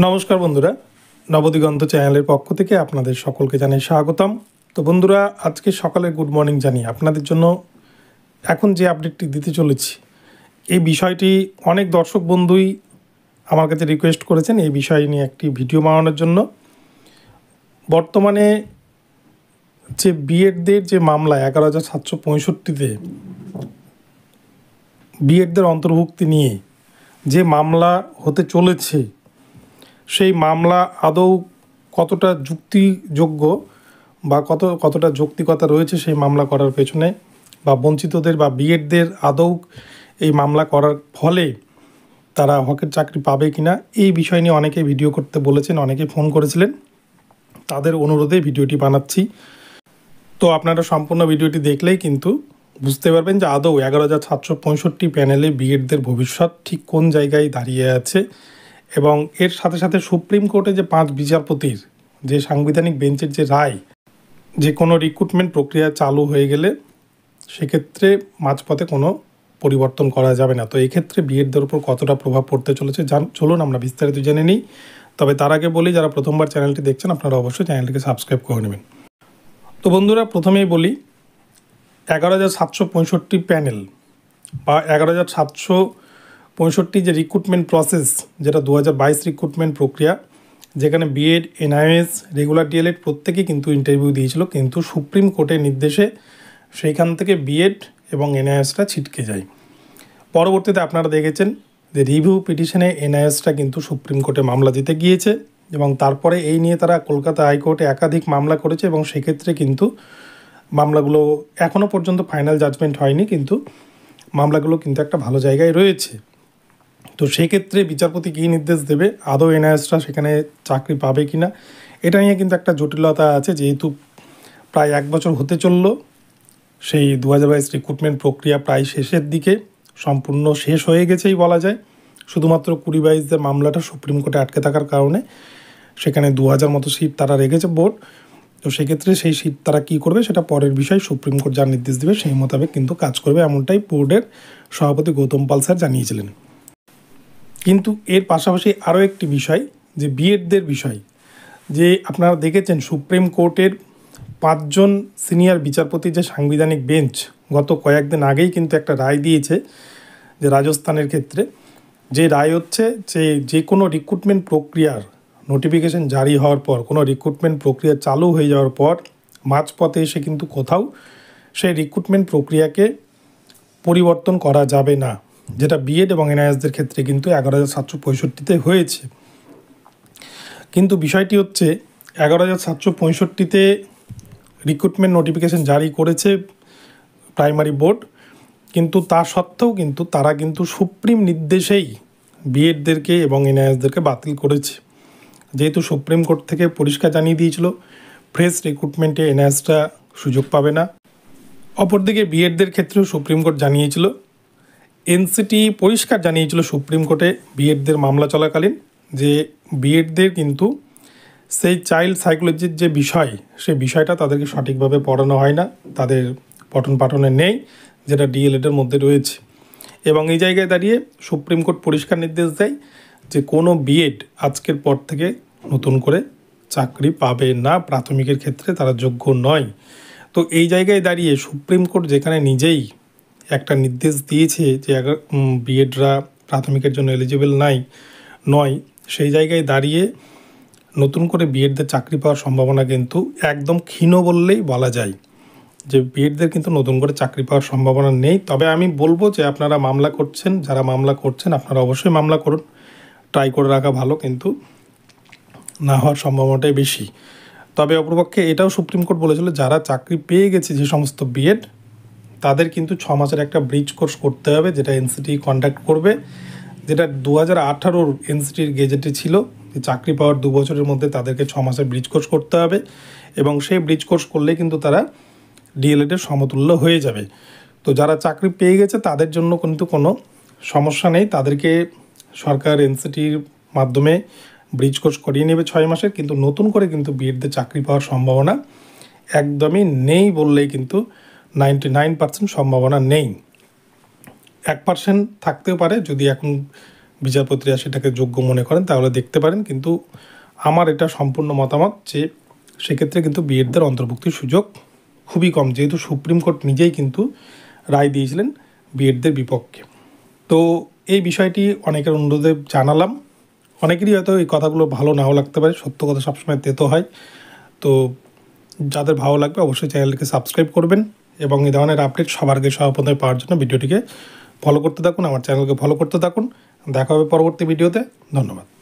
নমস্কার বন্ধুরা, নবদিগন্ত চ্যানেলের পক্ষ থেকে আপনাদের সকলকে জানাই স্বাগতম। তো বন্ধুরা, আজকে সকালে গুড মর্নিং জানি আপনাদের জন্য। এখন যে আপডেটটি দিতে চলেছি, এই বিষয়টি অনেক দর্শক বন্ধুই আমার কাছে রিকোয়েস্ট করেছেন এই বিষয় নিয়ে একটি ভিডিও বানানোর জন্য। বর্তমানে যে বিএডদের যে মামলা 11,765-তে বিএডদের অন্তর্ভুক্তি নিয়ে যে মামলা হতে চলেছে, সেই মামলা আদৌ কতটা যুক্তিযোগ্য বা কতটা যৌক্তিকতা রয়েছে সেই মামলা করার পেছনে, বা বঞ্চিতদের বা বিএডদের আদৌ এই মামলা করার ফলে তারা হকের চাকরি পাবে কিনা, এই বিষয় নিয়ে অনেকে ভিডিও করতে বলেছেন, অনেকে ফোন করেছিলেন। তাদের অনুরোধে ভিডিওটি বানাচ্ছি। তো আপনারা সম্পূর্ণ ভিডিওটি দেখলেই কিন্তু বুঝতে পারবেন যে আদৌ 11,765 প্যানেলে বিএডদের ভবিষ্যৎ ঠিক কোন জায়গায় দাঁড়িয়ে আছে। এবং এর সাথে সাথে সুপ্রিম কোর্টে যে 5 বিচারপতির যে সাংবিধানিক বেঞ্চের যে রায়, যে কোনো রিক্রুটমেন্ট প্রক্রিয়া চালু হয়ে গেলে সেক্ষেত্রে মাঝপথে কোনো পরিবর্তন করা যাবে না। তো এই ক্ষেত্রে বিএডদের উপর কতটা প্রভাব পড়তে চলেছে চলুন আমরা বিস্তারিত জেনে নিই। তবে তার আগে বলি, যারা প্রথমবার চ্যানেলটি দেখছেন আপনারা অবশ্যই চ্যানেলটিকে সাবস্ক্রাইব করে নেবেন। তো বন্ধুরা, প্রথমেই বলি 11,765 প্যানেল বা 11,765 যে রিক্রুটমেন্ট প্রসেস, যেটা 2022 রিক্রুটমেন্ট প্রক্রিয়া, যেখানে বিএড, এনআইএস, রেগুলার ডিএলএড প্রত্যেকেই কিন্তু ইন্টারভিউ দিয়েছিল, কিন্তু সুপ্রিম কোর্টের নির্দেশে সেইখান থেকে বিএড এবং এনআইএসটা ছিটকে যায়। পরবর্তীতে আপনারা দেখেছেন যে রিভিউ পিটিশনে এনআইএসটা কিন্তু সুপ্রিম কোর্টে মামলা দিতে গিয়েছে, এবং তারপরে এই নিয়ে তারা কলকাতা হাইকোর্টে একাধিক মামলা করেছে, এবং সেক্ষেত্রে কিন্তু মামলাগুলো এখনও পর্যন্ত ফাইনাল জাজমেন্ট হয়নি, কিন্তু মামলাগুলো কিন্তু একটা ভালো জায়গায় রয়েছে। তো সেক্ষেত্রে বিচারপতি কী নির্দেশ দেবে, আদৌ এনআইএসটা সেখানে চাকরি পাবে কি না, এটা নিয়ে কিন্তু একটা জটিলতা আছে। যেহেতু প্রায় 1 বছর হতে চলল, সেই 2022 রিক্রুটমেন্ট প্রক্রিয়া প্রায় শেষের দিকে, সম্পূর্ণ শেষ হয়ে গেছেই বলা যায়। শুধুমাত্র 2022 মামলাটা সুপ্রিম কোর্টে আটকে থাকার কারণে সেখানে 2000 মতো সিট তারা রেখেছে বোর্ড। তো সেক্ষেত্রে সেই সিট তারা কী করবে সেটা পরের বিষয়, সুপ্রিম কোর্ট যা নির্দেশ দেবে সেই মোতাবেক কিন্তু কাজ করবে, এমনটাই বোর্ডের সভাপতি গৌতম পাল স্যার জানিয়েছিলেন। কিন্তু এর পাশাপাশি আরও একটি বিষয়, যে বিএডদের বিষয়, যে আপনারা দেখেছেন সুপ্রিম কোর্টের 5 জন সিনিয়র বিচারপতি যে সাংবিধানিক বেঞ্চ গত কয়েকদিন আগেই কিন্তু একটা রায় দিয়েছে, যে রাজস্থানের ক্ষেত্রে যে রায় হচ্ছে যে কোনো রিক্রুটমেন্ট প্রক্রিয়ার নোটিফিকেশন জারি হওয়ার পর, কোনো রিক্রুটমেন্ট প্রক্রিয়া চালু হয়ে যাওয়ার পর মাঝপথে এসে কিন্তু কোথাও সেই রিক্রুটমেন্ট প্রক্রিয়াকে পরিবর্তন করা যাবে না, যেটা বিএড এবং এনআইএসদের ক্ষেত্রে কিন্তু 11,765-তে হয়েছে। কিন্তু বিষয়টি হচ্ছে 11,765-তে রিক্রুটমেন্ট নোটিফিকেশন জারি করেছে প্রাইমারি বোর্ড, কিন্তু তা সত্ত্বেও কিন্তু তারা কিন্তু সুপ্রিম নির্দেশেই বিএডদেরকে এবং এনআইএসদেরকে বাতিল করেছে। যেহেতু সুপ্রিম কোর্ট থেকে পরিষ্কার জানিয়ে দিয়েছিল ফ্রেশ রিক্রুটমেন্টে এনআইএসটা সুযোগ পাবে না। অপরদিকে বিএডদের ক্ষেত্রেও সুপ্রিম কোর্ট জানিয়েছিল, এনসিটি পরিষ্কার জানিয়েছিল সুপ্রিম কোর্টে বিএডদের মামলা চলাকালীন, যে বিএডদের কিন্তু সেই চাইল্ড সাইকোলজির যে বিষয়, সেই বিষয়টা তাদেরকে সঠিকভাবে পড়ানো হয় না, তাদের পঠন পাঠনে নেই, যেটা ডিএলএডের মধ্যে রয়েছে। এবং এই জায়গায় দাঁড়িয়ে সুপ্রিম কোর্ট পরিষ্কার নির্দেশ দেয় যে কোনো বিএড আজকের পর থেকে নতুন করে চাকরি পাবে না, প্রাথমিকের ক্ষেত্রে তারা যোগ্য নয়। তো এই জায়গায় দাঁড়িয়ে সুপ্রিম কোর্ট যেখানে নিজেই একটা নির্দেশ দিয়েছে যে বিএডরা প্রাথমিকের জন্য এলিজিবল নয়, সেই জায়গায় দাঁড়িয়ে নতুন করে বিএডদের চাকরি পাওয়ার সম্ভাবনা কিন্তু একদম ক্ষীণ বললেই বলা যায়, যে বিএডদের কিন্তু নতুন করে চাকরি পাওয়ার সম্ভাবনা নেই। তবে আমি বলবো যে আপনারা মামলা করছেন, যারা মামলা করছেন আপনারা অবশ্যই মামলা করুন, ট্রাই করে রাখা ভালো, কিন্তু না হওয়ার সম্ভাবনাটাই বেশি। তবে অপরপক্ষে এটাও সুপ্রিম কোর্ট বলেছিল, যারা চাকরি পেয়ে গেছে যে সমস্ত বিএড, তাদের কিন্তু 6 মাসের একটা ব্রিজ কোর্স করতে হবে, যেটা এনসিটি কন্ডাক্ট করবে, যেটা 2018 এনসিটির গেজেটে ছিল, যে চাকরি পাওয়ার 2 বছরের মধ্যে তাদেরকে 6 মাসের ব্রিজ কোর্স করতে হবে, এবং সেই ব্রিজ কোর্স করলে কিন্তু তারা ডিএলএডের সমতুল্য হয়ে যাবে। তো যারা চাকরি পেয়ে গেছে তাদের জন্য কিন্তু কোনো সমস্যা নেই, তাদেরকে সরকার এনসিটির মাধ্যমে ব্রিজ কোর্স করিয়ে নেবে 6 মাসের, কিন্তু নতুন করে কিন্তু বিএডদের চাকরি পাওয়ার সম্ভাবনা একদমই নেই বললেই কিন্তু 99% সম্ভাবনা নেই। 1% থাকতেও পারে, যদি এখন বিচারপতিরা সেটাকে যোগ্য মনে করেন তাহলে দেখতে পারেন, কিন্তু আমার এটা সম্পূর্ণ মতামত যে সেক্ষেত্রে কিন্তু বিএডদের অন্তর্ভুক্তির সুযোগ খুবই কম, যেহেতু সুপ্রিম কোর্ট নিজেই কিন্তু রায় দিয়েছিলেন বিএডদের বিপক্ষে। তো এই বিষয়টি অনেকের অনুরোধে জানালাম। অনেকেরই হয়তো এই কথাগুলো ভালো নাও লাগতে পারে, সত্য কথা সবসময় তেতো হয়। তো যাদের ভালো লাগবে অবশ্যই চ্যানেলটিকে সাবস্ক্রাইব করবেন এবং এই ধরনের আপডেট সবার আগে সর্বপ্রথমে পাওয়ার জন্য ভিডিওটিকে ফলো করতে থাকুন, আমার চ্যানেলকে ফলো করতে থাকুন। দেখা হবে পরবর্তী ভিডিওতে। ধন্যবাদ।